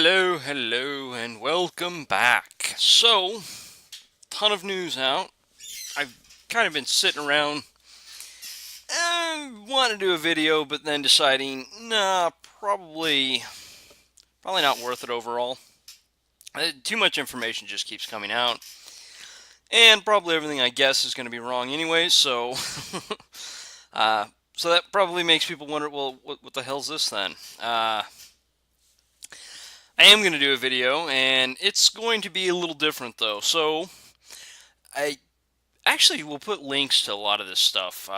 Hello, and welcome back. So, ton of news out. I've kind of been sitting around, wanting to do a video, but then deciding, nah, probably not worth it overall. Too much information just keeps coming out, and probably everything I guess is going to be wrong anyway. So, uh, so that probably makes people wonder, well, what the hell's this then? I am going to do a video, and it's going to be a little different though. So, I actually will put links to a lot of this stuff.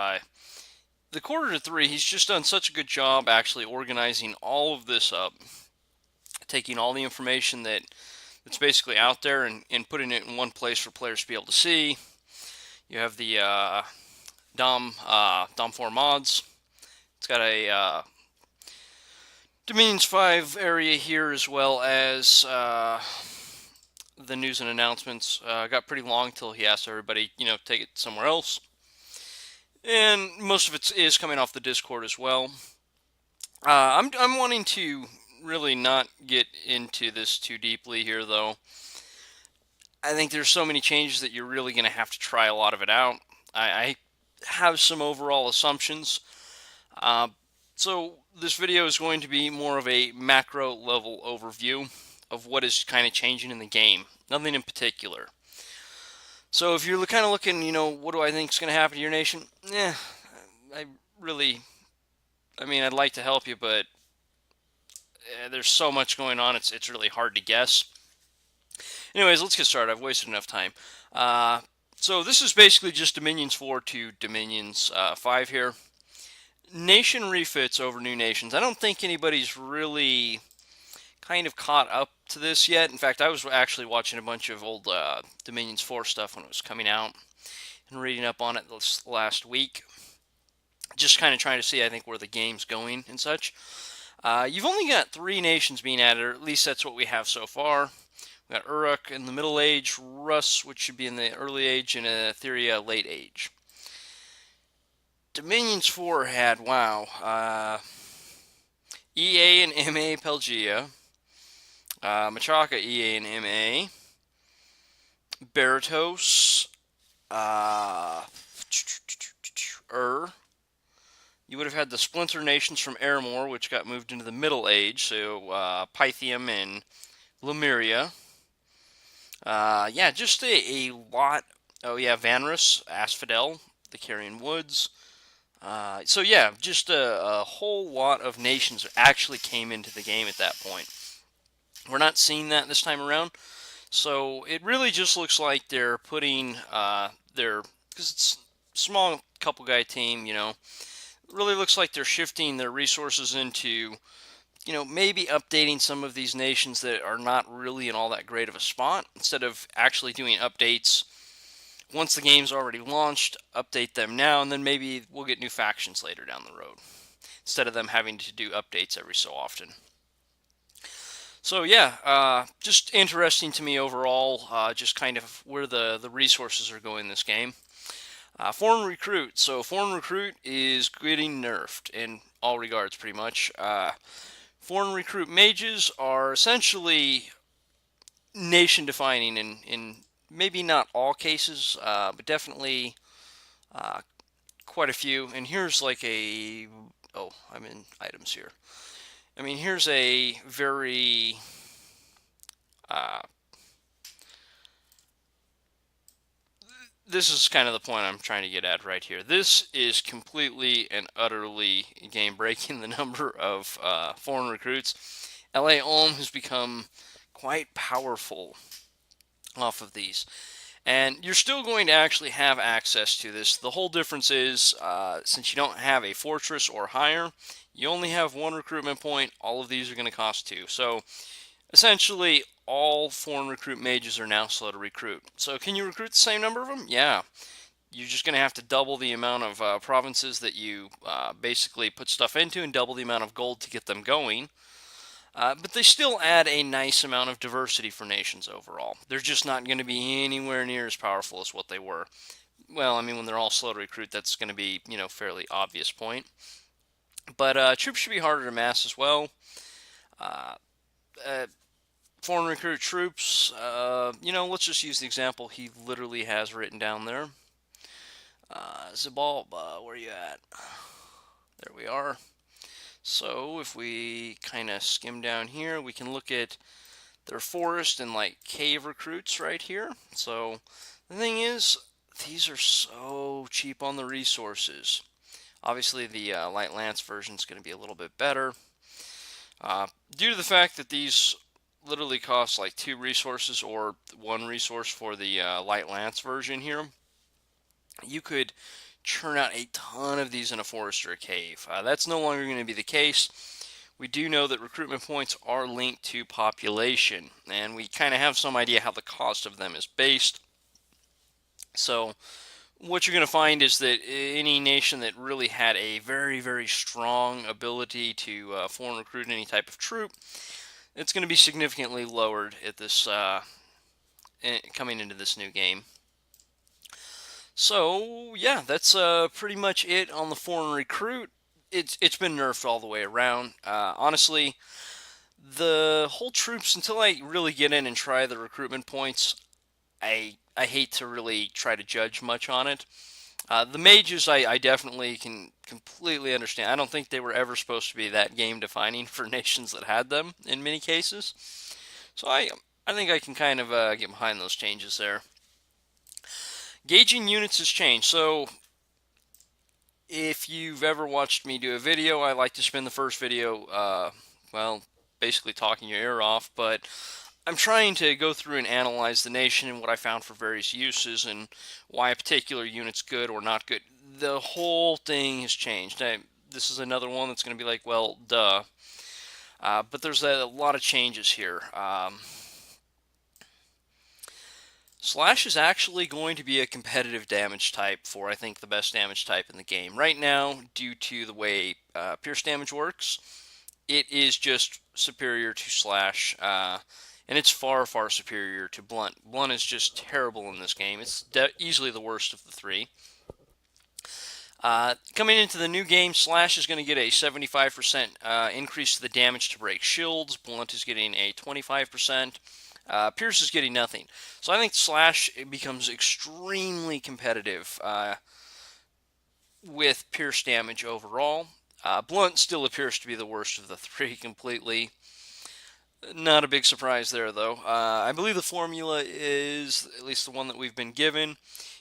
The quarter to three, he's just done such a good job actually organizing all of this up, taking all the information that's basically out there and putting it in one place for players to be able to see. You have the Dom 4 mods. It's got a Dominions 5 area here, as well as the news and announcements. Got pretty long till he asked everybody, take it somewhere else. And most of it is coming off the Discord as well. I'm wanting to really not get into this too deeply here, though. I think there's so many changes that you're really going to have to try a lot of it out. I have some overall assumptions. So this video is going to be more of a macro level overview of what is kind of changing in the game. Nothing in particular. So if you're kind of looking, what do I think is going to happen to your nation? I'd like to help you, but there's so much going on, it's really hard to guess. Anyways, let's get started. I've wasted enough time. So this is basically just Dominions 4 to Dominions 5 here. Nation refits over new nations. I don't think anybody's really kind of caught up to this yet. In fact, I was actually watching a bunch of old Dominions 4 stuff when it was coming out and reading up on it this last week. Just kind of trying to see, I think, where the game's going and such. You've only got 3 nations being added, or at least that's what we have so far. We got Uruk in the Middle Age, Rus, which should be in the Early Age, and Etheria Late Age. Dominions 4 had, EA and MA Pelgia, Machaca EA and MA, Baratos, You would have had the Splinter Nations from Aramor, which got moved into the Middle Age, so Pythium and Lemuria. Just a lot. Oh yeah, Vanrus, Asphodel, the Carrion Woods. Just a whole lot of nations actually came into the game at that point. We're not seeing that this time around, so it really just looks like they're putting because it's a small couple guy team, it really looks like they're shifting their resources into, maybe updating some of these nations that are not really in all that great of a spot, instead of actually doing updates once the game's already launched. Update them now, and then maybe we'll get new factions later down the road, instead of them having to do updates every so often. So just interesting to me overall, just kind of where the resources are going in this game. Foreign Recruit. So Foreign Recruit is getting nerfed in all regards, pretty much. Foreign Recruit mages are essentially nation-defining in maybe not all cases, but definitely quite a few. And here's like I'm in items here. Here's a very this is kind of the point I'm trying to get at right here. This is completely and utterly game-breaking, the number of foreign recruits. LA Ulm has become quite powerful off of these. And you're still going to actually have access to this. The whole difference is, since you don't have a fortress or higher, you only have 1 recruitment point. All of these are going to cost 2. So, essentially, all foreign recruit mages are now slow to recruit. So, can you recruit the same number of them? Yeah. You're just going to have to double the amount of provinces that you basically put stuff into, and double the amount of gold to get them going. But they still add a nice amount of diversity for nations overall. They're just not going to be anywhere near as powerful as what they were. Well, when they're all slow to recruit, that's going to be, fairly obvious point. But troops should be harder to mass as well. foreign recruit troops, let's just use the example he literally has written down there. Zabal, where are you at? There we are. So if we kind of skim down here, we can look at their forest and like cave recruits right here. So the thing is, these are so cheap on the resources. Obviously, the light lance version is going to be a little bit better. Due to the fact that these literally cost like 2 resources or 1 resource for the light lance version here, you could churn out a ton of these in a forest or a cave. That's no longer going to be the case. We do know that recruitment points are linked to population, and we kind of have some idea how the cost of them is based. So what you're going to find is that any nation that really had a very, very strong ability to foreign recruit any type of troop, it's going to be significantly lowered at this coming into this new game. So yeah, that's pretty much it on the foreign recruit. It's been nerfed all the way around. Honestly, the whole troops, until I really get in and try the recruitment points, I hate to really try to judge much on it. The mages, I definitely can completely understand. I don't think they were ever supposed to be that game defining for nations that had them in many cases. So I think I can kind of get behind those changes there. Gauging units has changed. So if you've ever watched me do a video, I like to spend the first video, basically talking your ear off, but I'm trying to go through and analyze the nation and what I found for various uses and why a particular unit's good or not good. The whole thing has changed. This is another one that's going to be like, well, duh. But there's a lot of changes here. Slash is actually going to be a competitive damage type for, I think, the best damage type in the game. Right now, due to the way pierce damage works, it is just superior to Slash, and it's far, far superior to Blunt. Blunt is just terrible in this game. It's easily the worst of the 3. Coming into the new game, Slash is going to get a 75% increase to the damage to break shields. Blunt is getting a 25%. Pierce is getting nothing. So I think Slash becomes extremely competitive with pierce damage overall. Blunt still appears to be the worst of the 3 completely. Not a big surprise there, though. I believe the formula is, at least the one that we've been given,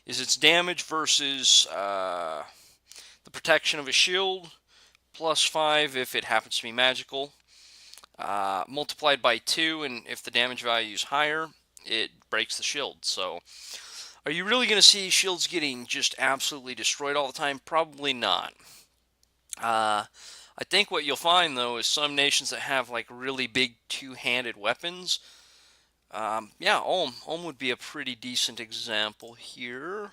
is its damage versus the protection of a shield, plus 5 if it happens to be magical, multiplied by 2, and if the damage value is higher, it breaks the shield. So, are you really going to see shields getting just absolutely destroyed all the time? Probably not. I think what you'll find, though, is some nations that have like really big two-handed weapons. Ulm. Ulm would be a pretty decent example here.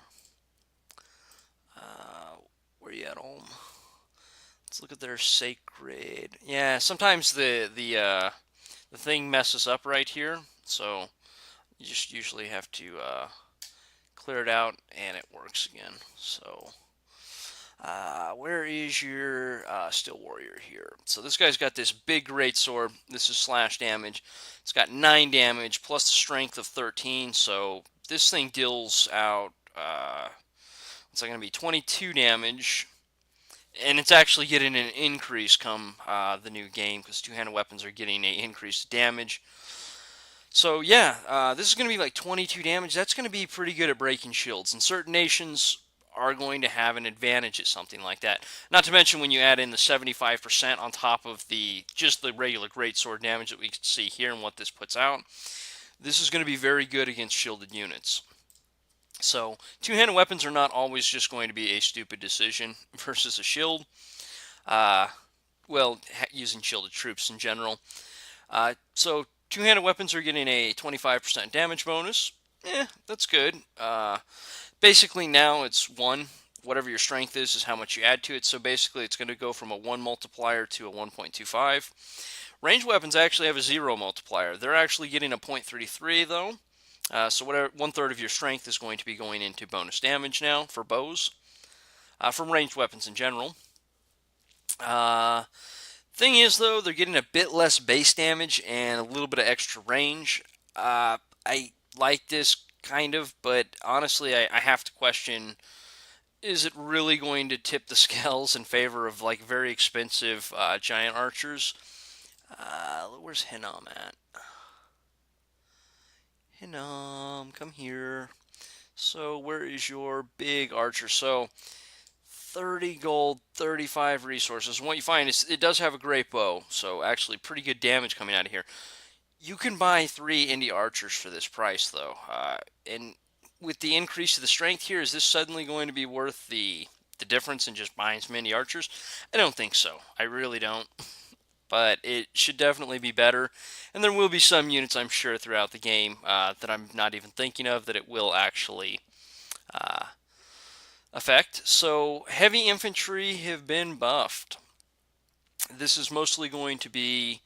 Where are you at, Ulm? Let's look at their sacred. Yeah, sometimes the thing messes up right here, so you just usually have to clear it out, and it works again. So. Where is your Steel Warrior here? So this guy's got this big great sword. This is slash damage. It's got 9 damage plus the strength of 13. So this thing deals out, it's going to be 22 damage. And it's actually getting an increase come the new game because two-handed weapons are getting an increased damage. So yeah, this is going to be like 22 damage. That's going to be pretty good at breaking shields. And certain nations are going to have an advantage at something like that. Not to mention when you add in the 75% on top of just the regular greatsword damage that we can see here and what this puts out. This is going to be very good against shielded units. So, two-handed weapons are not always just going to be a stupid decision versus a shield. Using shielded troops in general. So, two-handed weapons are getting a 25% damage bonus. That's good. Basically now it's 1. Whatever your strength is how much you add to it. So basically it's going to go from a 1 multiplier to a 1.25. Ranged weapons actually have a 0 multiplier. They're actually getting a 0.33 though. So whatever 1/3 of your strength is going to be going into bonus damage now for bows. From ranged weapons in general. Thing is, though, they're getting a bit less base damage and a little bit of extra range. I like this kind of, but honestly, I have to question, is it really going to tip the scales in favor of like very expensive giant archers? Where's Hinnom at? Hinnom, come here. So where is your big archer? So 30 gold, 35 resources. And what you find is it does have a great bow, so actually pretty good damage coming out of here. You can buy 3 indie archers for this price, though. And with the increase of the strength here, is this suddenly going to be worth the difference in just buying some indie archers? I don't think so. I really don't. But it should definitely be better. And there will be some units, I'm sure, throughout the game that I'm not even thinking of that it will actually uh, affect. So heavy infantry have been buffed. This is mostly going to be,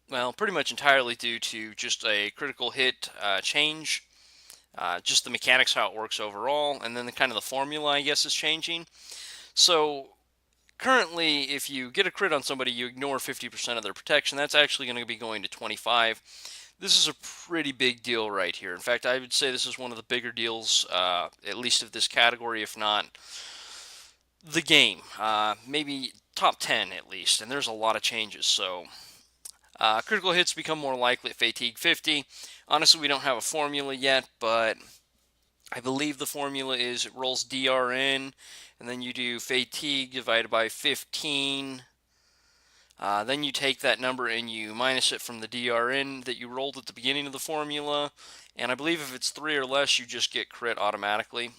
well, pretty much entirely due to just a critical hit change. Just the mechanics, how it works overall, and then the kind of the formula, I guess, is changing. So currently, if you get a crit on somebody, you ignore 50% of their protection. That's actually going to be going to 25. This is a pretty big deal right here. In fact, I would say this is one of the bigger deals, at least of this category, if not the game. Maybe top 10 at least, and there's a lot of changes. So critical hits become more likely at fatigue 50. Honestly, we don't have a formula yet, but I believe the formula is it rolls DRN, and then you do fatigue divided by 15. Then you take that number and you minus it from the DRN that you rolled at the beginning of the formula. And I believe if it's 3 or less, you just get crit automatically.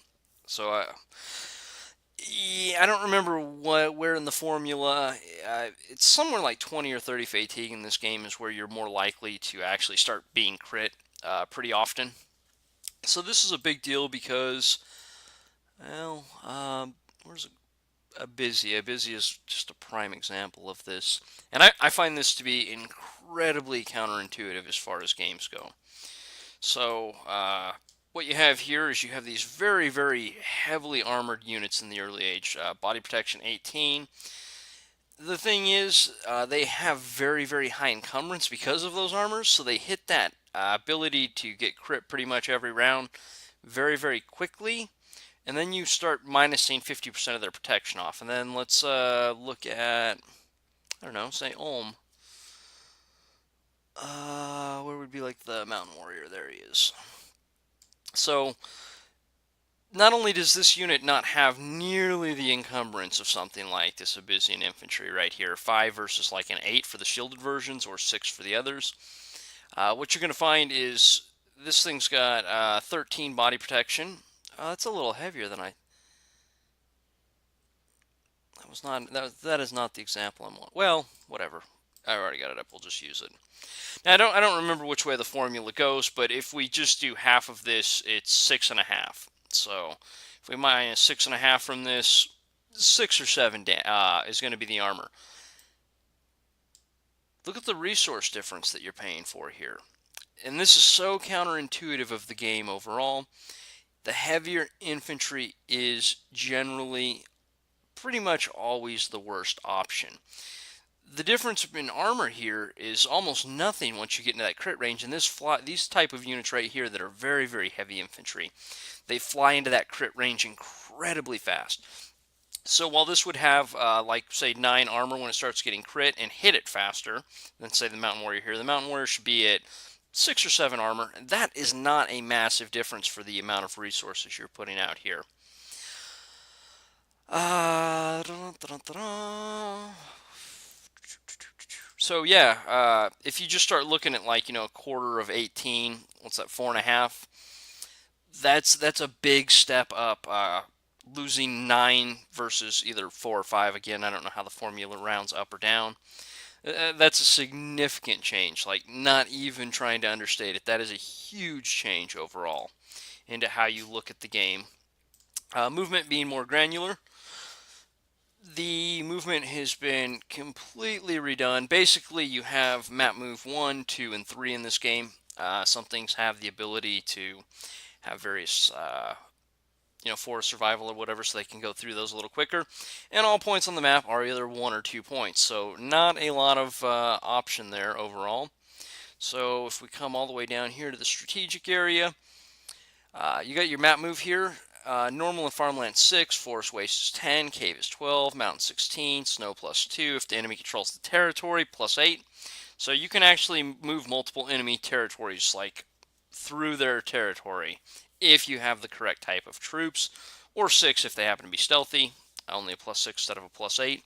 So yeah, I don't remember where in the formula. It's somewhere like 20 or 30 fatigue in this game is where you're more likely to actually start being crit pretty often. So this is a big deal because, well, where's a busy? A busy is just a prime example of this. And I find this to be incredibly counterintuitive as far as games go. So, what you have here is you have these very, very heavily armored units in the early age. Body protection 18. The thing is, they have very, very high encumbrance because of those armors, so they hit that ability to get crit pretty much every round very, very quickly. And then you start minusing 50% of their protection off. And then let's look at, I don't know, say Ulm. Where would be like the Mountain Warrior? There he is. So, not only does this unit not have nearly the encumbrance of something like this Abyssian infantry right here, 5 versus like an 8 for the shielded versions or 6 for the others, what you're going to find is this thing's got 13 body protection. That's a little heavier than I... That was not... That is not the example I'm on. Well, whatever. I already got it up. We'll just use it. Now, I don't remember which way the formula goes, but if we just do half of this, it's 6.5. So if we minus 6.5 from this, 6 or 7 is going to be the armor. Look at the resource difference that you're paying for here. And this is so counterintuitive of the game overall. The heavier infantry is generally pretty much always the worst option. The difference in armor here is almost nothing once you get into that crit range. And these type of units right here that are very, very heavy infantry, they fly into that crit range incredibly fast. So while this would have, like, say, 9 armor when it starts getting crit and hit it faster than, say, the Mountain Warrior here, the Mountain Warrior should be at 6 or 7 armor. That is not a massive difference for the amount of resources you're putting out here. So yeah, if you just start looking at like, a quarter of 18, what's that, 4.5? That's a big step up. Losing 9 versus either 4 or 5. Again, I don't know how the formula rounds up or down. That's a significant change. Like, not even trying to understate it. That is a huge change overall into how you look at the game. Movement being more granular. The movement has been completely redone. Basically, you have map move 1, 2, and 3 in this game. Some things have the ability to have various for survival or whatever, so they can go through those a little quicker. And all points on the map are either 1 or 2 points, so not a lot of option there overall. So if we come all the way down here to the strategic area, you got your map move here. Normal and farmland 6, forest waste is 10, cave is 12, mountain 16, snow +2. If the enemy controls the territory, +8. So you can actually move multiple enemy territories, like through their territory, if you have the correct type of troops, or 6 if they happen to be stealthy, only a +6 instead of a +8.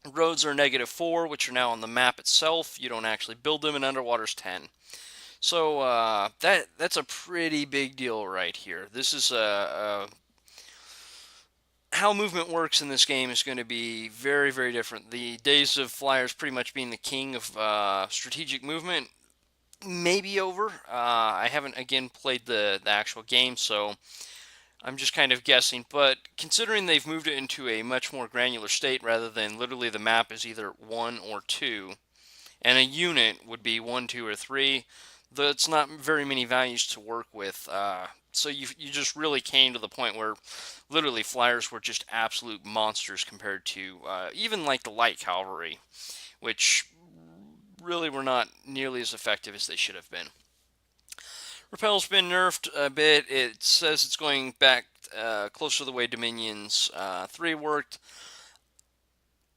Roads are -4, which are now on the map itself. You don't actually build them, and underwater's 10. So that's a pretty big deal right here. This is how movement works in this game is going to be very, very different. The days of flyers pretty much being the king of strategic movement may be over. I haven't, again, played the actual game, so I'm just kind of guessing. But considering they've moved it into a much more granular state rather than literally the map is either 1 or 2, and a unit would be 1, 2, or 3, that's not very many values to work with. So you just really came to the point where literally flyers were just absolute monsters compared to even like the light cavalry, which really were not nearly as effective as they should have been. Repel's been nerfed a bit. It says it's going back closer to the way Dominions 3 worked.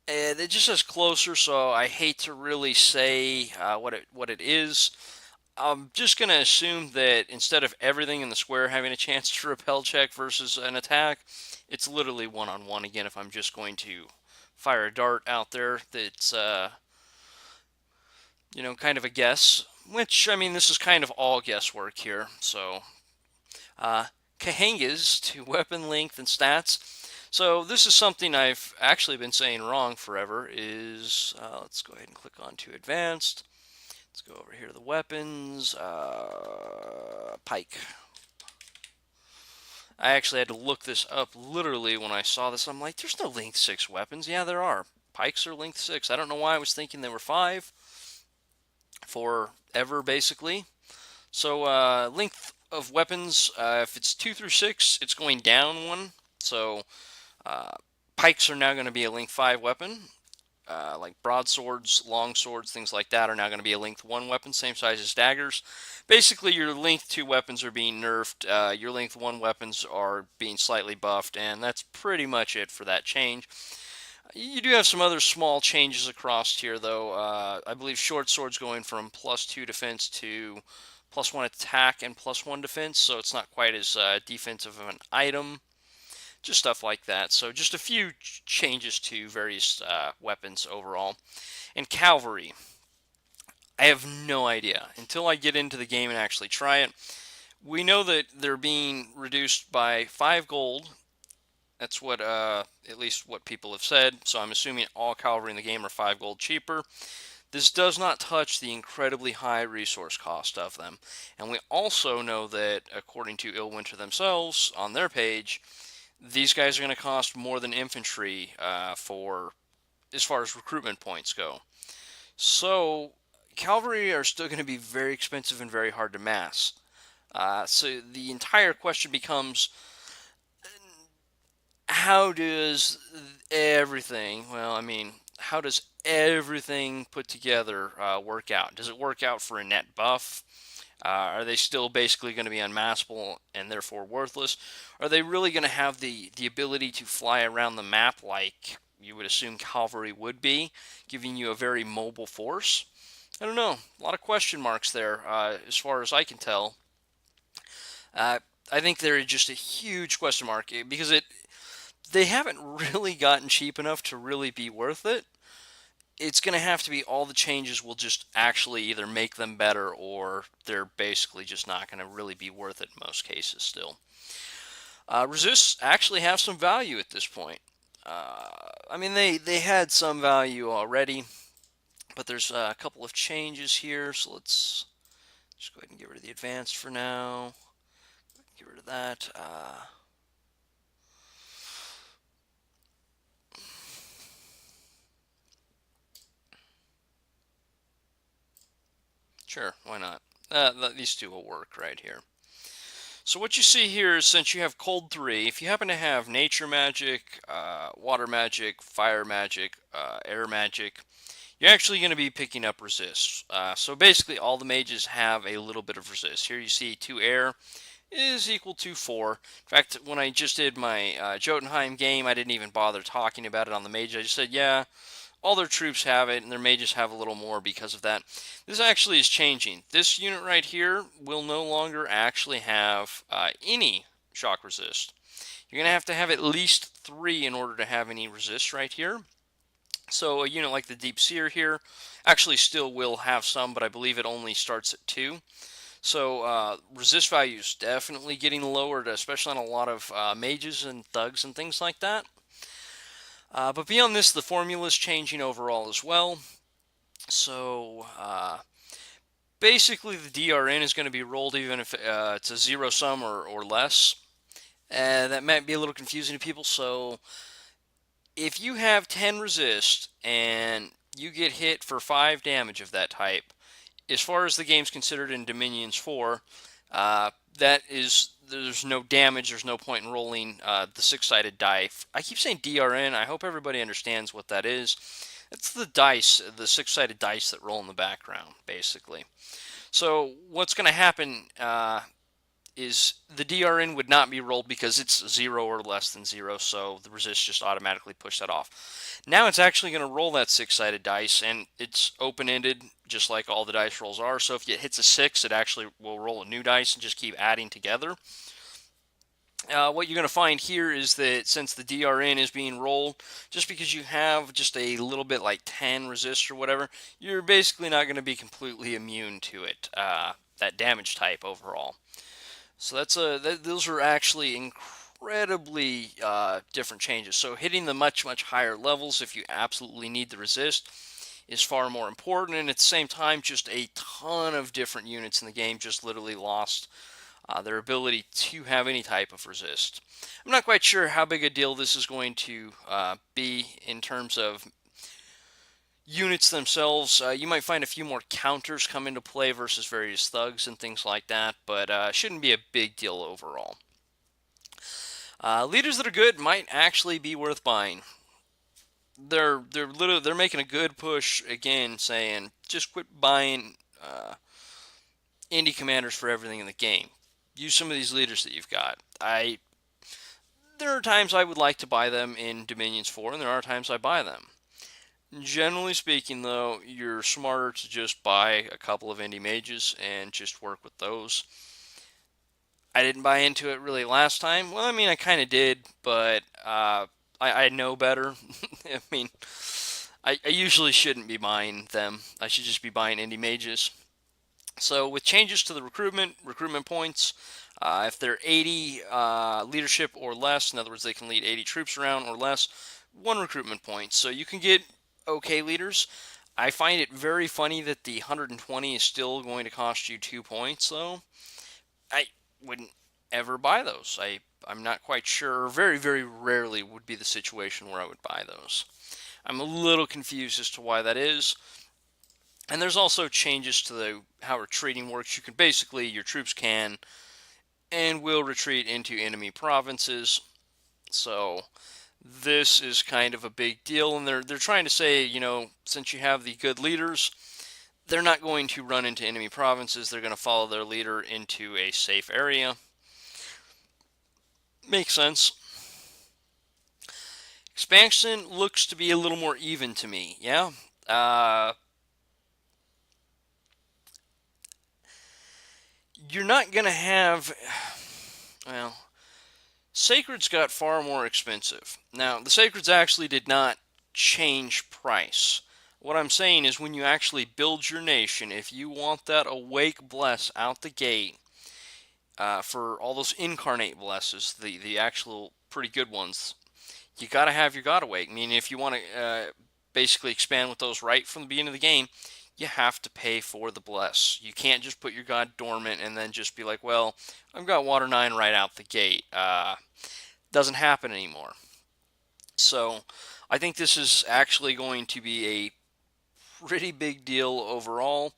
And it just says closer, so I hate to really say what it is. I'm just going to assume that instead of everything in the square having a chance to repel check versus an attack, it's literally one-on-one again if I'm just going to fire a dart out there that's, kind of a guess. Which, I mean, this is kind of all guesswork here. So, Kahangas to weapon length and stats. So this is something I've actually been saying wrong forever, is, let's go ahead and click on to advanced. Let's go over here to the weapons, pike. I actually had to look this up literally when I saw this. I'm like, there's no length 6 weapons. Yeah, there are. Pikes are length 6. I don't know why I was thinking they were 5 forever, basically. So length of weapons, if it's 2 through 6, it's going down 1. So pikes are now going to be a length 5 weapon. Like broadswords, long swords, things like that are now going to be a length 1 weapon, same size as daggers. Basically, your length 2 weapons are being nerfed, your length 1 weapons are being slightly buffed, and that's pretty much it for that change. You do have some other small changes across here, though. I believe short sword's going from +2 defense to +1 attack and +1 defense, so it's not quite as defensive of an item. Just stuff like that. So just a few changes to various weapons overall. And Cavalry, I have no idea until I get into the game and actually try it. We know that they're being reduced by 5 gold. That's what, at least what people have said. So I'm assuming all Cavalry in the game are 5 gold cheaper. This does not touch the incredibly high resource cost of them. And we also know that, according to Illwinter themselves on their page, these guys are going to cost more than infantry for as far as recruitment points go. So cavalry are still going to be very expensive and very hard to mass. So the entire question becomes, how does everything, how does everything put together work out? Does it work out for a net buff? Are they still basically going to be unmaskable and therefore worthless? Are they really going to have the ability to fly around the map like you would assume cavalry would be, giving you a very mobile force? I don't know. A lot of question marks there, as far as I can tell. I think they're just a huge question mark because they haven't really gotten cheap enough to really be worth it. It's going to have to be all the changes will just actually either make them better or they're basically just not going to really be worth it in most cases still. Resists actually have some value at this point. They had some value already, but there's a couple of changes here, so let's just go ahead and get rid of the advanced for now. Get rid of that. Sure, why not? These two will work right here. So what you see here is since you have cold 3, if you happen to have nature magic, water magic, fire magic, air magic, you're actually going to be picking up resist. So basically all the mages have a little bit of resist. Here you see 2 air is equal to 4. In fact, when I just did my Jotunheim game, I didn't even bother talking about it on the mage. I just said, yeah, all their troops have it, and their mages have a little more because of that. This actually is changing. This unit right here will no longer actually have any shock resist. You're going to have at least 3 in order to have any resist right here. So a unit like the Deep Seer here actually still will have some, but I believe it only starts at 2. So resist value is definitely getting lowered, especially on a lot of mages and thugs and things like that. But beyond this, the formula is changing overall as well. So basically, the DRN is going to be rolled even if it's a zero sum or less. That might be a little confusing to people. So if you have 10 resist and you get hit for 5 damage of that type, as far as the game's considered in Dominions 4, that is, there's no damage, there's no point in rolling the 6-sided die. I keep saying DRN, I hope everybody understands what that is. It's the dice, the 6-sided dice that roll in the background, basically. So what's going to happen is the DRN would not be rolled because it's 0 or less than 0, so the resist just automatically push that off. Now it's actually going to roll that 6-sided dice, and it's open-ended, just like all the dice rolls are. So if it hits a 6, it actually will roll a new dice and just keep adding together. What you're going to find here is that since the DRN is being rolled, just because you have just a little bit like 10 resist or whatever, you're basically not going to be completely immune to it, that damage type overall. So those are actually incredibly different changes. So hitting the much higher levels, if you absolutely need the resist, is far more important. And at the same time, just a ton of different units in the game just literally lost their ability to have any type of resist. I'm not quite sure how big a deal this is going to be in terms of units themselves. You might find a few more counters come into play versus various thugs and things like that, but shouldn't be a big deal overall. Leaders that are good might actually be worth buying. They're making a good push again, saying just quit buying indie commanders for everything in the game. Use some of these leaders that you've got. There are times I would like to buy them in Dominions 4, and there are times I buy them. Generally speaking, though, you're smarter to just buy a couple of indie mages and just work with those. I didn't buy into it really last time. Well, I mean, I kind of did, but I know better. I mean, I usually shouldn't be buying them. I should just be buying indie mages. So with changes to the recruitment points, if they're 80 leadership or less, in other words, they can lead 80 troops around or less, 1 recruitment point. So you can get okay leaders. I find it very funny that the 120 is still going to cost you 2 points, though. I wouldn't ever buy those. I'm not quite sure. Very rarely would be the situation where I would buy those. I'm a little confused as to why that is. And there's also changes to how retreating works. You can basically, your troops can and will retreat into enemy provinces. So this is kind of a big deal, and they're trying to say, since you have the good leaders, they're not going to run into enemy provinces. They're going to follow their leader into a safe area. Makes sense. Expansion looks to be a little more even to me. Yeah. You're not going to have, well, Sacreds got far more expensive. Now, the Sacreds actually did not change price. What I'm saying is when you actually build your nation, if you want that Awake Bless out the gate, for all those Incarnate Blesses, the actual pretty good ones, you got to have your God Awake. I mean, if you want to basically expand with those right from the beginning of the game, you have to pay for the Bless. You can't just put your God dormant and then just be like, well, I've got Water 9 right out the gate. Doesn't happen anymore. So I think this is actually going to be a pretty big deal overall.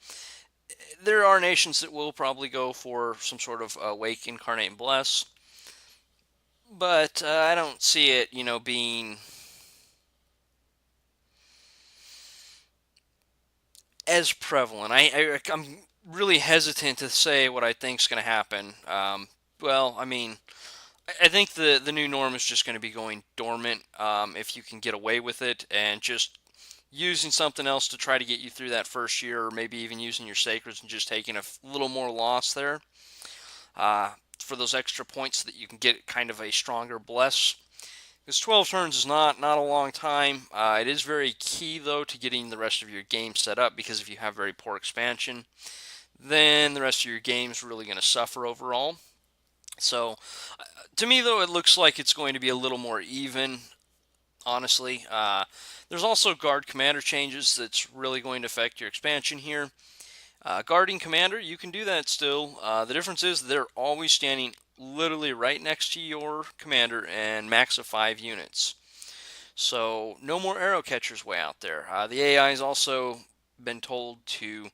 there are nations that will probably go for some sort of Wake, Incarnate, and Bless, but I don't see it, being as prevalent. I'm really hesitant to say what I think is going to happen. Well, I mean, I think the new norm is just going to be going dormant if you can get away with it and just using something else to try to get you through that first year, or maybe even using your sacreds and just taking a little more loss there uh, for those extra points so that you can get kind of a stronger bless. Because 12 turns is not a long time. It is very key, though, to getting the rest of your game set up, because if you have very poor expansion, then the rest of your game is really going to suffer overall. So, to me, though, it looks like it's going to be a little more even, honestly. There's also guard commander changes that's really going to affect your expansion here. Guarding commander, you can do that still. The difference is they're always standing literally right next to your commander and max of 5 units. So no more arrow catchers way out there. The AI has also been told to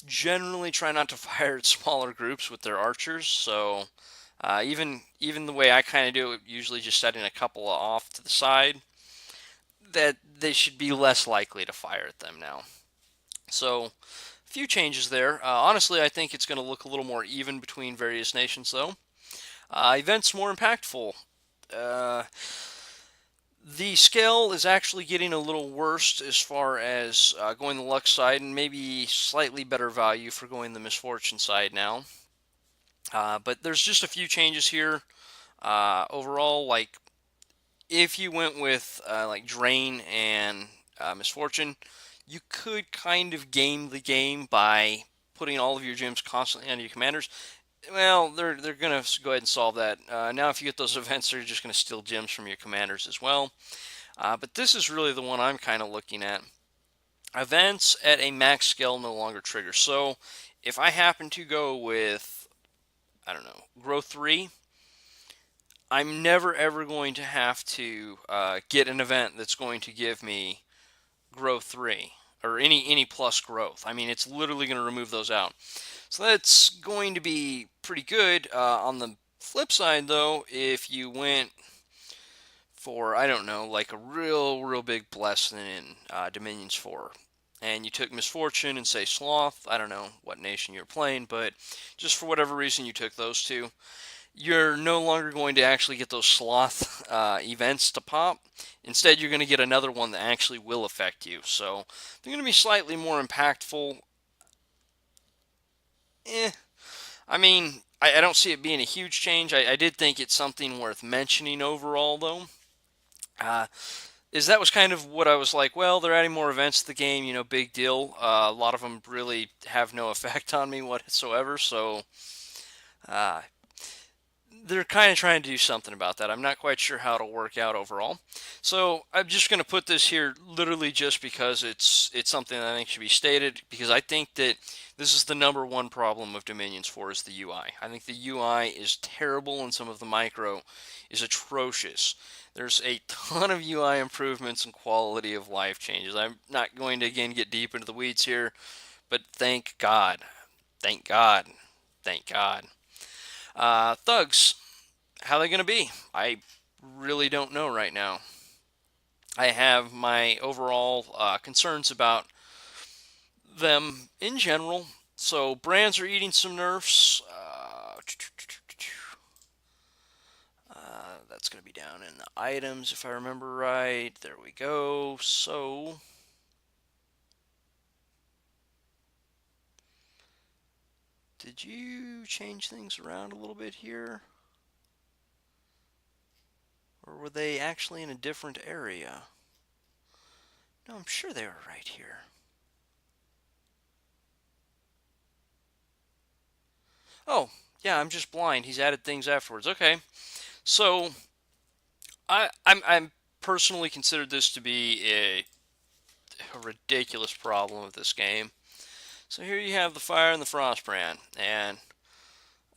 generally try not to fire at smaller groups with their archers. So even the way I kind of do it, usually just setting a couple off to the side, that they should be less likely to fire at them now. So a few changes there. Honestly, I think it's going to look a little more even between various nations, though. Events more impactful. Uh, the scale is actually getting a little worse as far as going the luck side, and maybe slightly better value for going the misfortune side now. But there's just a few changes here. Overall, like if you went with like drain and misfortune, you could kind of game the game by putting all of your gems constantly on your commanders. Well, they're gonna go ahead and solve that. Now, if you get those events, they're just gonna steal gems from your commanders as well. But this is really the one I'm kind of looking at. Events at a max scale no longer trigger. So, if I happen to go with, I don't know, Grow 3, I'm never ever going to have to get an event that's going to give me Grow 3 or any plus growth. I mean, it's literally going to remove those out. So that's going to be pretty good. On the flip side, though, if you went for, I don't know, like a real big blessing in Dominions 4, and you took Misfortune and, say, Sloth, I don't know what nation you're playing, but just for whatever reason you took those two, you're no longer going to actually get those Sloth events to pop. Instead, you're going to get another one that actually will affect you. So they're going to be slightly more impactful. I mean, I don't see it being a huge change. I did think it's something worth mentioning overall, though. Is that was kind of what I was like, well, they're adding more events to the game, big deal. A lot of them really have no effect on me whatsoever, so uh, they're kind of trying to do something about that. I'm not quite sure how it'll work out overall. So I'm just going to put this here literally just because it's something that I think should be stated, because I think that this is the number one problem of Dominions 4 is the UI. I think the UI is terrible and some of the micro is atrocious. There's a ton of UI improvements and quality of life changes. I'm not going to again get deep into the weeds here, but thank God. Thank God. Thank God. Thugs, how are they going to be? I really don't know right now. I have my overall concerns about them in general. So brands are eating some nerfs. That's going to be down in the items if I remember right. There we go. So did you change things around a little bit here? Or were they actually in a different area? No, I'm sure they were right here. Oh, yeah, I'm just blind. He's added things afterwards. Okay. So, I'm personally considered this to be a ridiculous problem of this game. So here you have the Fire and the Frostbrand, and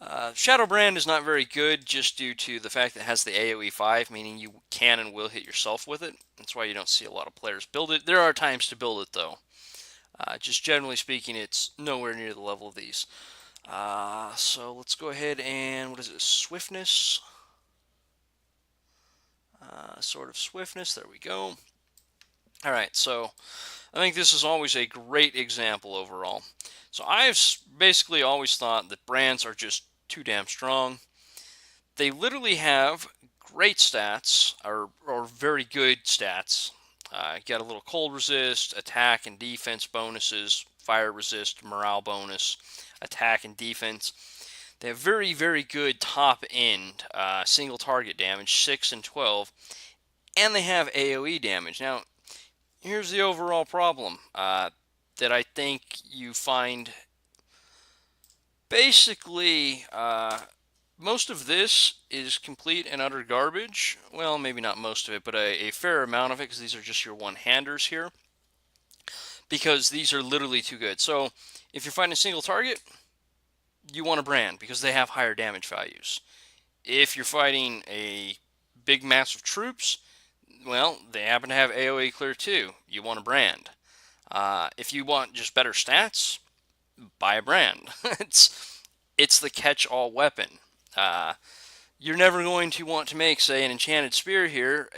Shadowbrand is not very good just due to the fact that it has the AoE 5, meaning you can and will hit yourself with it. That's why you don't see a lot of players build it. There are times to build it, though. Just generally speaking, it's nowhere near the level of these. So let's go ahead and, what is it, swiftness? Sort of swiftness, there we go. All right, so I think this is always a great example overall. So I've basically always thought that brands are just too damn strong. They literally have great stats, or very good stats. Got a little cold resist, attack and defense bonuses, fire resist, morale bonus, attack and defense. They have very, very good top end single target damage, 6 and 12, and they have AoE damage. Now, here's the overall problem that I think you find. Basically, most of this is complete and utter garbage. Well, maybe not most of it, but a fair amount of it, because these are just your one-handers here. Because these are literally too good. So, if you're fighting a single target, you want a brand, because they have higher damage values. If you're fighting a big mass of troops, well, they happen to have AoE clear too. You want a brand. If you want just better stats, buy a brand. it's the catch-all weapon. You're never going to want to make, say, an enchanted spear here.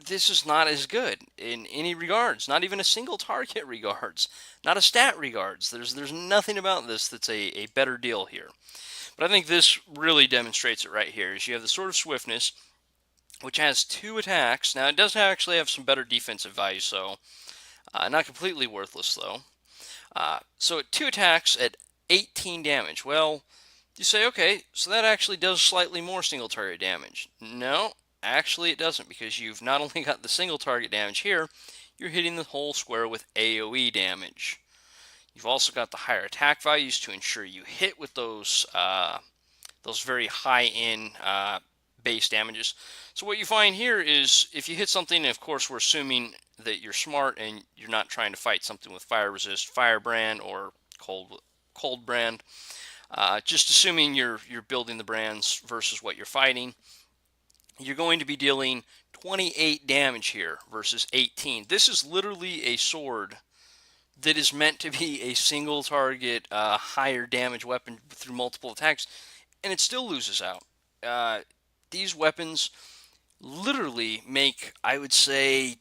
This is not as good in any regards, not even a single target regards, not a stat regards. There's nothing about this that's a better deal here. But I think this really demonstrates it right here. Is you have the Sword of Swiftness, which has 2 attacks. Now, it does actually have some better defensive value, so not completely worthless, though. So 2 attacks at 18 damage. Well, you say, okay, so that actually does slightly more single target damage. No, actually it doesn't, because you've not only got the single target damage here, you're hitting the whole square with AoE damage. You've also got the higher attack values to ensure you hit with those very high-end base damages. So what you find here is, if you hit something, and of course we're assuming that you're smart and you're not trying to fight something with fire resist, firebrand, or cold brand. Just assuming you're building the brands versus what you're fighting, you're going to be dealing 28 damage here versus 18. This is literally a sword that is meant to be a single target, higher damage weapon through multiple attacks, and it still loses out. These weapons literally make, I would say,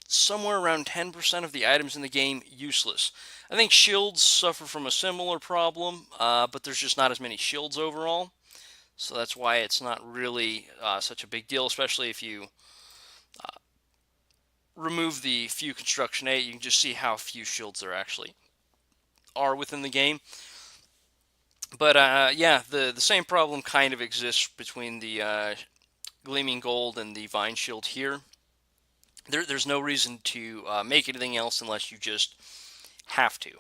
somewhere around 10% of the items in the game useless. I think shields suffer from a similar problem, but there's just not as many shields overall. So that's why it's not really such a big deal, especially if you remove the few construction 8. You can just see how few shields there actually are within the game. But yeah, the same problem kind of exists between the Gleaming Gold and the Vine Shield here. There's no reason to make anything else unless you just have to.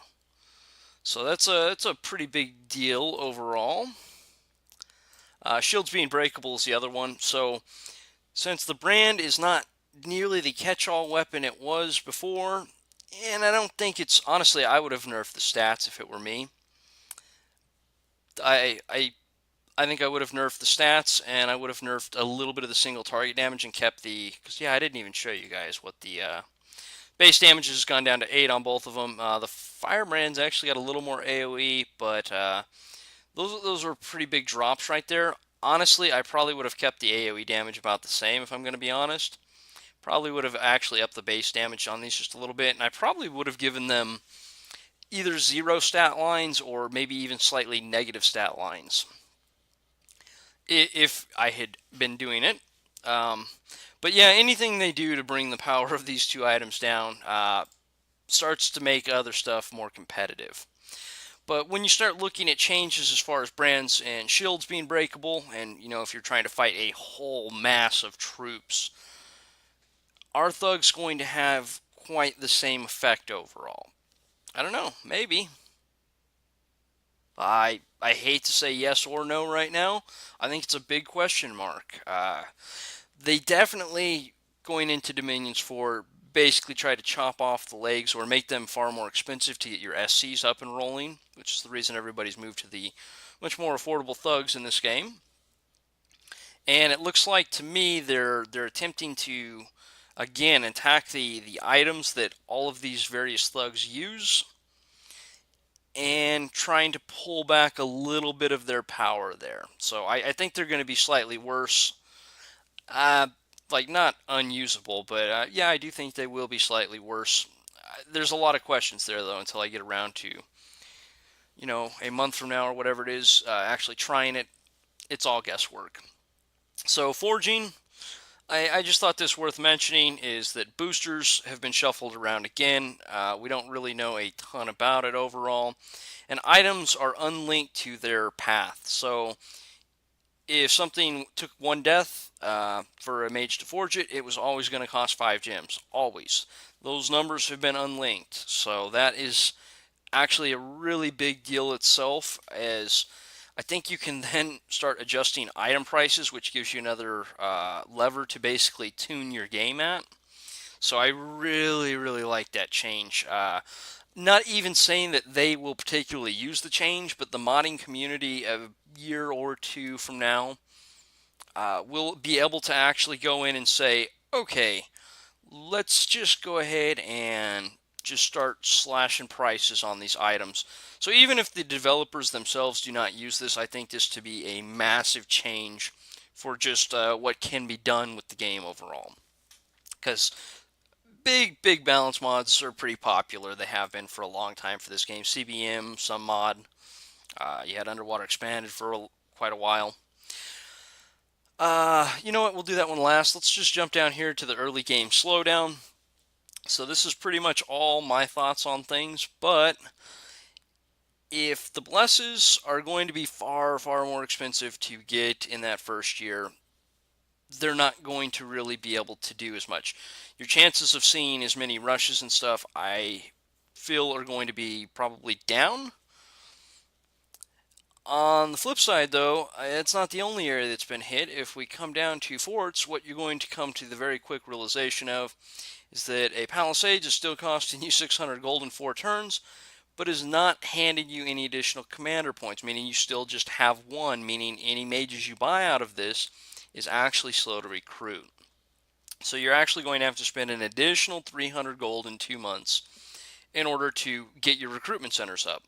So that's a pretty big deal overall. Shields being breakable is the other one. So since the brand is not nearly the catch-all weapon it was before, and I don't think it's, honestly, I would have nerfed the stats if it were me. I think I would have nerfed the stats, and I would have nerfed a little bit of the single target damage and kept the, because yeah, I didn't even show you guys what the base damage has gone down to 8 on both of them. The Firebrand's actually got a little more AoE, but those are pretty big drops right there. Honestly, I probably would have kept the AoE damage about the same, if I'm going to be honest. Probably would have actually upped the base damage on these just a little bit, and I probably would have given them either 0 stat lines or maybe even slightly negative stat lines if I had been doing it. But yeah, anything they do to bring the power of these 2 items down starts to make other stuff more competitive. But when you start looking at changes as far as brands and shields being breakable, and if you're trying to fight a whole mass of troops, are thugs going to have quite the same effect overall? I don't know, maybe. I hate to say yes or no right now. I think it's a big question mark. They definitely, going into Dominions 4, basically try to chop off the legs or make them far more expensive to get your SCs up and rolling, which is the reason everybody's moved to the much more affordable thugs in this game. And it looks like, to me, they're attempting to again, attack the items that all of these various thugs use, and trying to pull back a little bit of their power there. So I think they're going to be slightly worse. Uh, like, not unusable, but yeah, I do think they will be slightly worse. There's a lot of questions there, though, until I get around to, a month from now or whatever it is, actually trying it. It's all guesswork. So, forging, I just thought this worth mentioning is that boosters have been shuffled around again. We don't really know a ton about it overall. And items are unlinked to their path. So if something took one death for a mage to forge it, it was always going to cost 5 gems. Always. Those numbers have been unlinked. So that is actually a really big deal itself, as I think you can then start adjusting item prices, which gives you another lever to basically tune your game at. So I really, really like that change. Not even saying that they will particularly use the change, but the modding community a year or two from now will be able to actually go in and say, okay, let's just go ahead and just start slashing prices on these items. So even if the developers themselves do not use this, I think this to be a massive change for just what can be done with the game overall. Because big balance mods are pretty popular. They have been for a long time for this game. CBM, some mod. You had Underwater Expanded for quite a while. You know what? We'll do that one last. Let's just jump down here to the early game slowdown. So this is pretty much all my thoughts on things, but if the blesses are going to be far more expensive to get in that first year, they're not going to really be able to do as much. Your chances of seeing as many rushes and stuff, I feel, are going to be probably down. On the flip side, though, it's not the only area that's been hit. If we come down to forts, what you're going to come to the very quick realization of is that a Palisades is still costing you 600 gold in 4 turns, but is not handing you any additional commander points, meaning you still just have one, meaning any mages you buy out of this is actually slow to recruit. So you're actually going to have to spend an additional 300 gold in 2 months in order to get your recruitment centers up.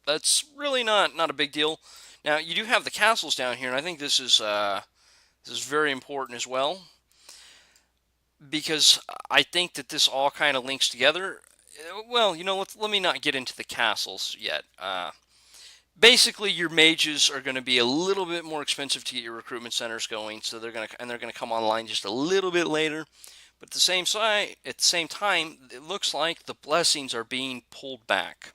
That's really not a big deal. Now, you do have the castles down here, and I think this is very important as well, because I think that this all kind of links together. Well, let me not get into the castles yet. Basically, your mages are going to be a little bit more expensive to get your recruitment centers going, so they're going to come online just a little bit later. But at the same time, it looks like the blessings are being pulled back.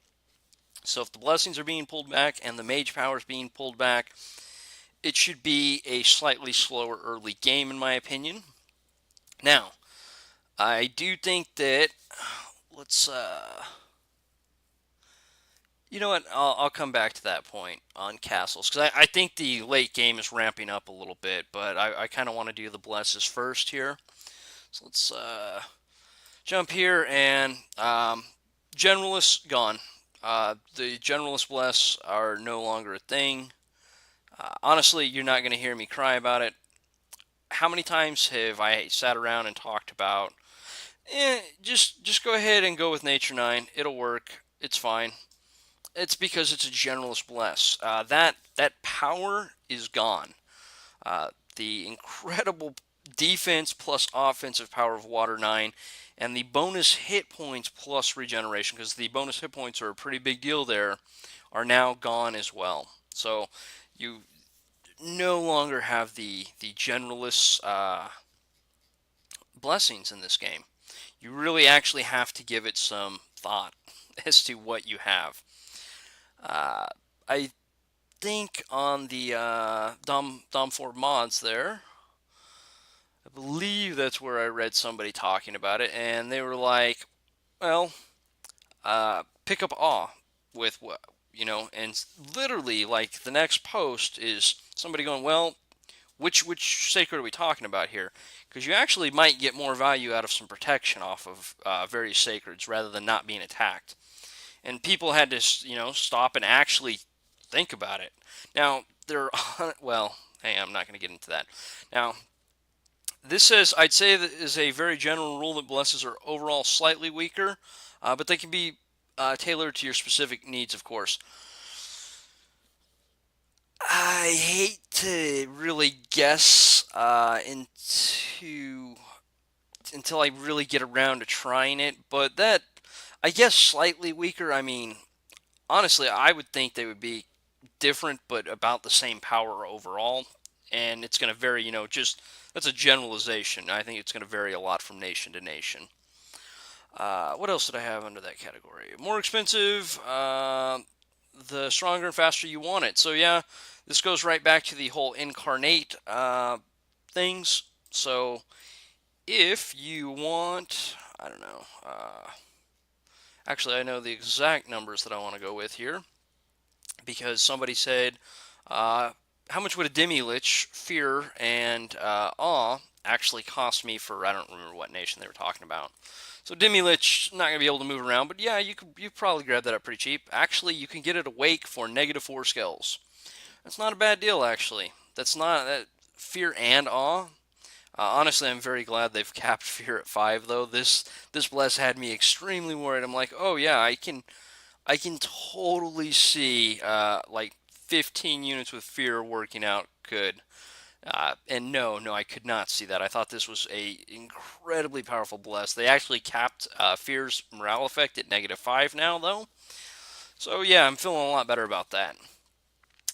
So if the blessings are being pulled back and the mage power is being pulled back, it should be a slightly slower early game, in my opinion. Now, I do think that let's you know what? I'll come back to that point on castles, because I think the late game is ramping up a little bit, but I kind of want to do the blesses first here. So let's jump here, and generalists gone. The generalist bless are no longer a thing. Honestly, you're not going to hear me cry about it. How many times have I sat around and talked about, just go ahead and go with Nature 9. It'll work. It's fine. It's because it's a generalist bless. That power is gone. The incredible defense plus offensive power of Water 9, and the bonus hit points plus regeneration, because the bonus hit points are a pretty big deal there, are now gone as well. So you no longer have the generalist blessings in this game. You really actually have to give it some thought as to what you have. I think on the Dom 4 mods there, I believe that's where I read somebody talking about it, and they were like, well, pick up Awe with what, and literally, like, the next post is somebody going, well, which sacred are we talking about here? Because you actually might get more value out of some protection off of various sacreds rather than not being attacked. And people had to, stop and actually think about it. Now, well, hey, I'm not going to get into that. Now, This says, I'd say that is a very general rule that blesses are overall slightly weaker, but they can be tailored to your specific needs, of course. I hate to really guess until I really get around to trying it, but that, I guess, slightly weaker. I mean, honestly, I would think they would be different, but about the same power overall. And it's going to vary, just that's a generalization. I think it's going to vary a lot from nation to nation. What else did I have under that category? More expensive, the stronger and faster you want it. So, yeah, this goes right back to the whole incarnate things. So, if you want, I don't know, actually, I know the exact numbers that I want to go with here because somebody said, how much would a demi-lich, fear, and awe actually cost me for, I don't remember what nation they were talking about. So demi-lich, not going to be able to move around, but yeah, you probably grab that up pretty cheap. Actually, you can get it awake for -4 skills. That's not a bad deal, actually. That's not that fear and awe. Honestly, I'm very glad they've capped fear at 5, though. This bless had me extremely worried. I'm like, oh yeah, I can totally see like 15 units with fear working out good. And no, I could not see that. I thought this was a incredibly powerful bless. They actually capped fear's morale effect at -5 now, though. So yeah, I'm feeling a lot better about that.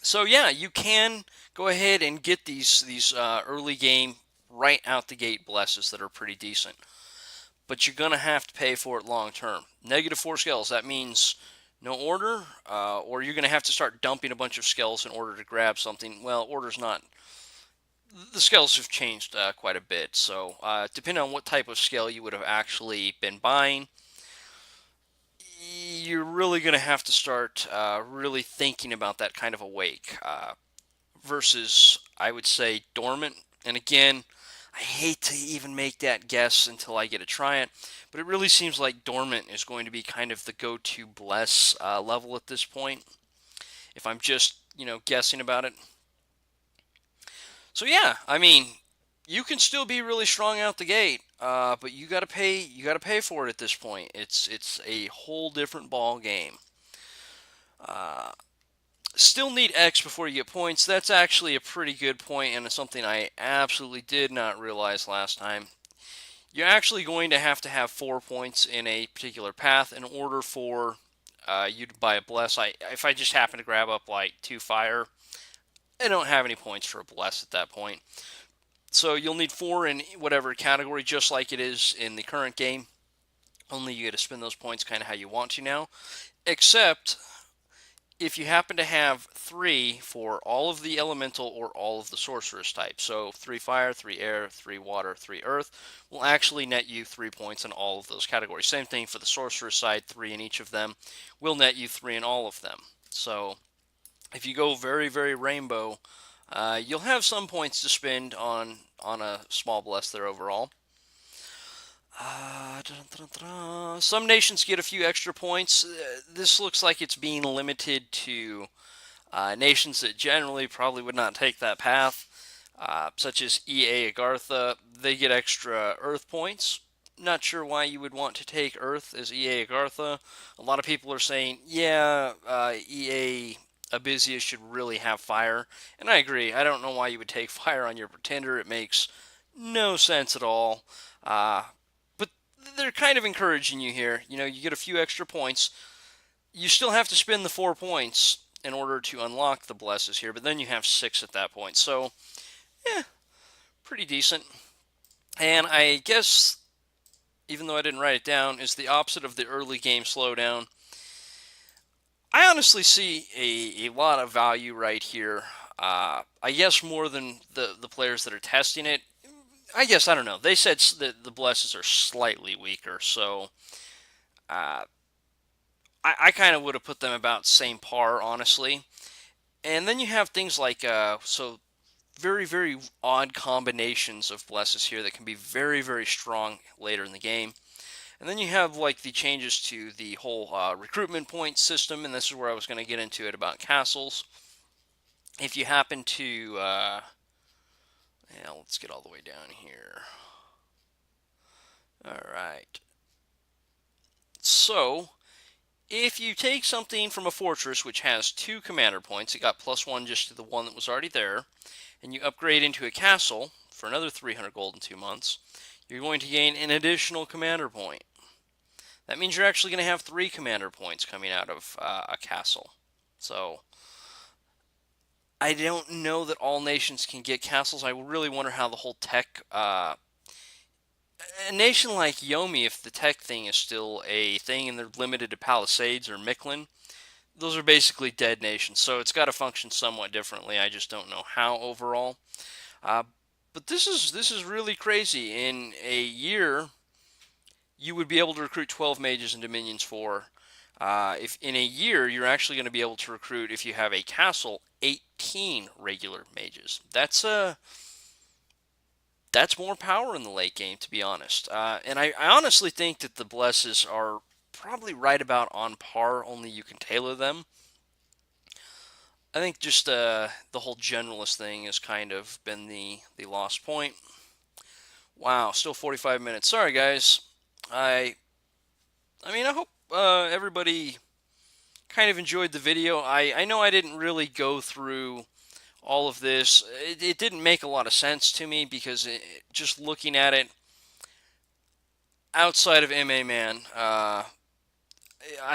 So yeah, you can go ahead and get these early game right out the gate blesses that are pretty decent, but you're gonna have to pay for it long term. -4 skills. That means no order, or you're gonna have to start dumping a bunch of skills in order to grab something. Well, order's not. The scales have changed quite a bit, so depending on what type of scale you would have actually been buying, you're really going to have to start really thinking about that kind of awake versus, I would say, dormant. And again, I hate to even make that guess until I get to try it, but it really seems like dormant is going to be kind of the go-to bless level at this point. If I'm just, guessing about it. So yeah, I mean, you can still be really strong out the gate, but you gotta pay. You gotta pay for it at this point. It's a whole different ball game. Uh, Still need X before you get points. That's actually a pretty good point, and it's something I absolutely did not realize last time. You're actually going to have 4 points in a particular path in order for you to buy a bless. If I just happen to grab up like 2 fire, I don't have any points for a bless at that point. So you'll need 4 in whatever category, just like it is in the current game. Only you get to spend those points kind of how you want to now. Except if you happen to have 3 for all of the elemental or all of the sorceress types. So 3 fire, 3 air, 3 water, 3 earth will actually net you 3 points in all of those categories. Same thing for the sorceress side, 3 in each of them will net you 3 in all of them. So if you go very, very rainbow, you'll have some points to spend on a small bless there overall. Some nations get a few extra points. This looks like it's being limited to nations that generally probably would not take that path, such as EA Agartha. They get extra Earth points. Not sure why you would want to take Earth as EA Agartha. A lot of people are saying, yeah, EA Abysia should really have fire. And I agree. I don't know why you would take fire on your pretender. It makes no sense at all. But they're kind of encouraging you here. You get a few extra points. You still have to spend the 4 points in order to unlock the blesses here, but then you have 6 at that point. So, yeah, pretty decent. And I guess, even though I didn't write it down, is the opposite of the early game slowdown. I honestly see a lot of value right here. I guess more than the players that are testing it. I guess, I don't know. They said that the blesses are slightly weaker, so uh, I kind of would have put them about same par, honestly. And then you have things like, so very, very odd combinations of blesses here that can be very, very strong later in the game. And then you have like the changes to the whole recruitment point system, and this is where I was going to get into it about castles. If you happen to, Now let's get all the way down here. Alright. So, if you take something from a fortress which has 2 commander points, it got +1 just to the one that was already there, and you upgrade into a castle for another 300 gold in 2 months, you're going to gain an additional commander point. That means you're actually going to have 3 commander points coming out of a castle. So, I don't know that all nations can get castles. I really wonder how the whole tech... a nation like Yomi, if the tech thing is still a thing and they're limited to Palisades or Mictlan, those are basically dead nations. So it's got to function somewhat differently. I just don't know how overall. Uh, but this is really crazy. In a year, you would be able to recruit 12 mages and dominions for. If in a year, you're actually going to be able to recruit, if you have a castle, 18 regular mages. That's more power in the late game, to be honest. And I honestly think that the blesses are probably right about on par, only you can tailor them. I think just the whole generalist thing has kind of been the lost point. Wow, still 45 minutes. Sorry, guys. I I mean, I hope everybody kind of enjoyed the video. I know I didn't really go through all of this. It didn't make a lot of sense to me because just looking at it outside of MA Man, I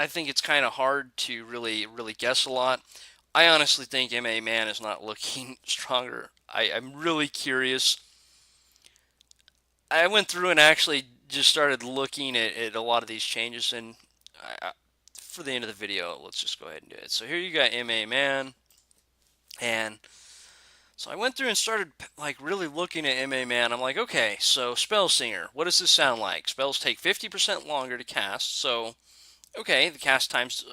think it's kind of hard to really guess a lot. I honestly think MA Man is not looking stronger. I'm really curious. I went through and actually just started looking at a lot of these changes, and for the end of the video, let's just go ahead and do it. So here you got MA Man, and so I went through and started like really looking at MA Man. I'm like, okay, so Spell Singer, what does this sound like? Spells take 50% longer to cast, so okay, the cast time's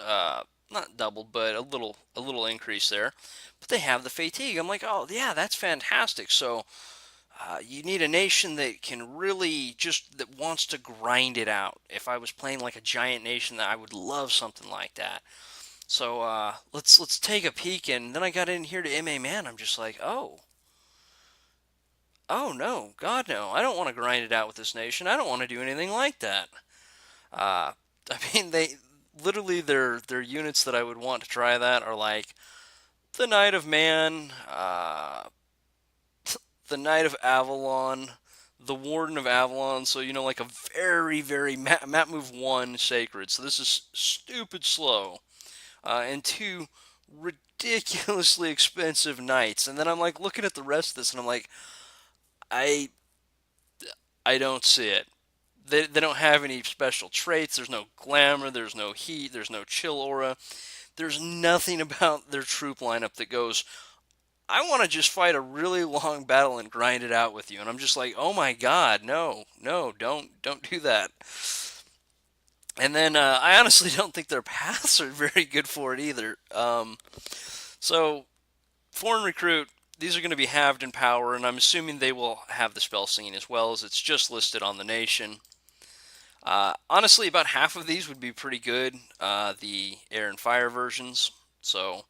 not doubled, but a little increase there. But they have the fatigue. I'm like, oh yeah, that's fantastic. So you need a nation that can really just that wants to grind it out. If I was playing like a giant nation, that I would love something like that. So let's take a peek, and then I got in here to MA Man. I'm just like, oh no, God no! I don't want to grind it out with this nation. I don't want to do anything like that. Uh, I mean, they literally their units that I would want to try that are like the Knight of Man, the Knight of Avalon, the Warden of Avalon. So like a very map move 1 sacred. So this is stupid slow, and 2 ridiculously expensive knights. And then I'm like looking at the rest of this, and I'm like, I I don't see it. They don't have any special traits. There's no glamour. There's no heat. There's no chill aura. There's nothing about their troop lineup that goes, I want to just fight a really long battle and grind it out with you. And I'm just like, oh my God, no, don't do that. And then I honestly don't think their paths are very good for it either. So foreign recruit, these are going to be halved in power, and I'm assuming they will have the spell singing as well, as it's just listed on the nation. Honestly, about half of these would be pretty good, the air and fire versions. So,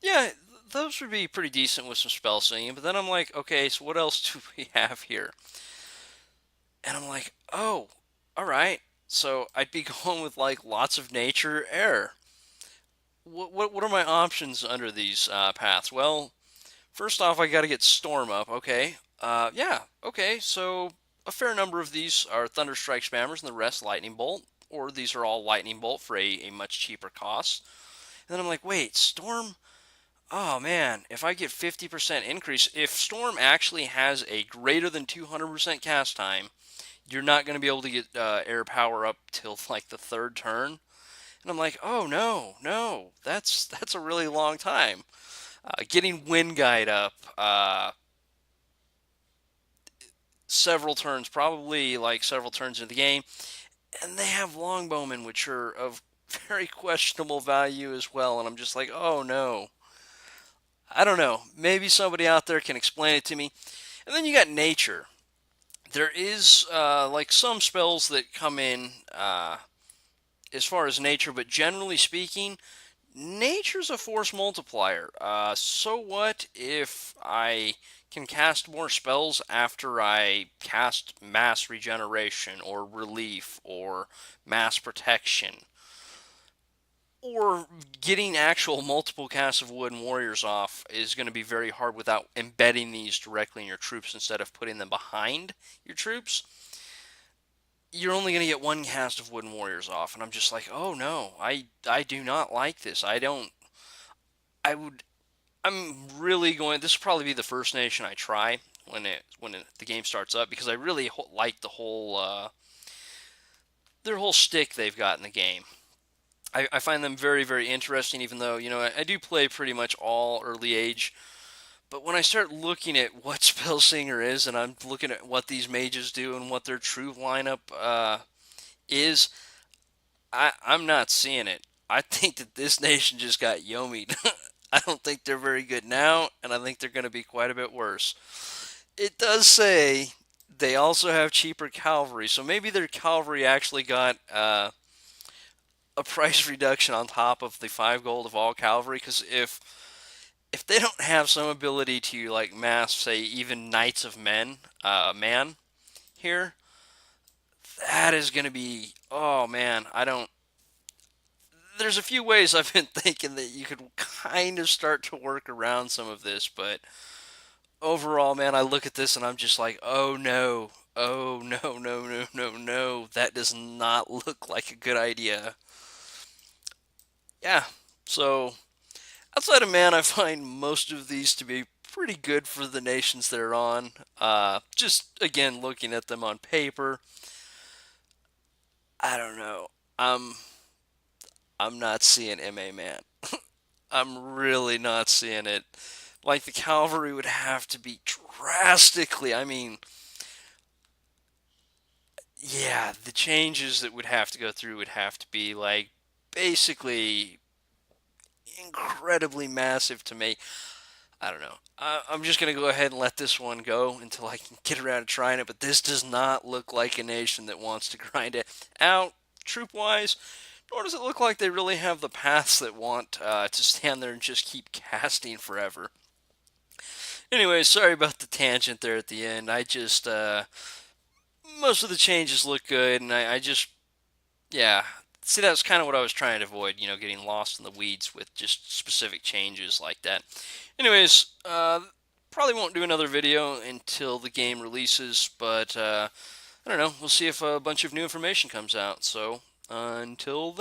yeah, those would be pretty decent with some spell singing. But then I'm like, okay, so what else do we have here? And I'm like, oh, all right. So I'd be going with like lots of nature, air. What are my options under these paths? Well, first off, I got to get storm up. Okay. Yeah. Okay. So a fair number of these are Thunder Strike spammers, and the rest Lightning Bolt, or these are all Lightning Bolt for a much cheaper cost. And then I'm like, wait, Storm? Oh man, if I get 50% increase, if Storm actually has a greater than 200% cast time, you're not going to be able to get air power up till like the 3rd turn. And I'm like, oh no, that's a really long time. Getting Wind Guide up, several turns, probably like several turns into the game, and they have Longbowmen, which are of very questionable value as well. And I'm just like, oh no, I don't know. Maybe somebody out there can explain it to me. And then you got Nature. There is like some spells that come in as far as Nature, but generally speaking, Nature's a force multiplier. So what if I can cast more spells after I cast mass regeneration or relief or mass protection? Or getting actual multiple casts of wood and warriors off is going to be very hard without embedding these directly in your troops instead of putting them behind your troops. You're only going to get one cast of wood and warriors off, and I'm just like, oh no, I do not like this. I don't. I would. I'm really going. This will probably be the first nation I try the game starts up because I really like the whole their whole stick they've got in the game. I find them very, very interesting, even though, I do play pretty much all early age. But when I start looking at what Spell Singer is, and I'm looking at what these mages do and what their true lineup is, I'm not seeing it. I think that this nation just got yomied. I don't think they're very good now, and I think they're going to be quite a bit worse. It does say they also have cheaper cavalry, so maybe their cavalry actually got a price reduction on top of the 5 gold of all cavalry. Because if they don't have some ability to like mass, say even knights of man here, that is going to be, oh man, I don't. There's a few ways I've been thinking that you could kind of start to work around some of this, but overall, man, I look at this and I'm just like, oh no, oh no, no, no, no, no, that does not look like a good idea. Yeah, so outside of man, I find most of these to be pretty good for the nations they're on. Just again, looking at them on paper, I don't know. I'm I'm not seeing MA man. I'm really not seeing it. Like the cavalry would have to be drastically. I mean, yeah, the changes that would have to go through would have to be like basically incredibly massive to me. I don't know. I'm just going to go ahead and let this one go until I can get around to trying it. But this does not look like a nation that wants to grind it out troop wise, nor does it look like they really have the paths that want to stand there and just keep casting forever. Anyway, sorry about the tangent there at the end. I just, most of the changes look good, and I just, yeah. See, that's kind of what I was trying to avoid, getting lost in the weeds with just specific changes like that. Anyways, probably won't do another video until the game releases, but I don't know. We'll see if a bunch of new information comes out. So, until then.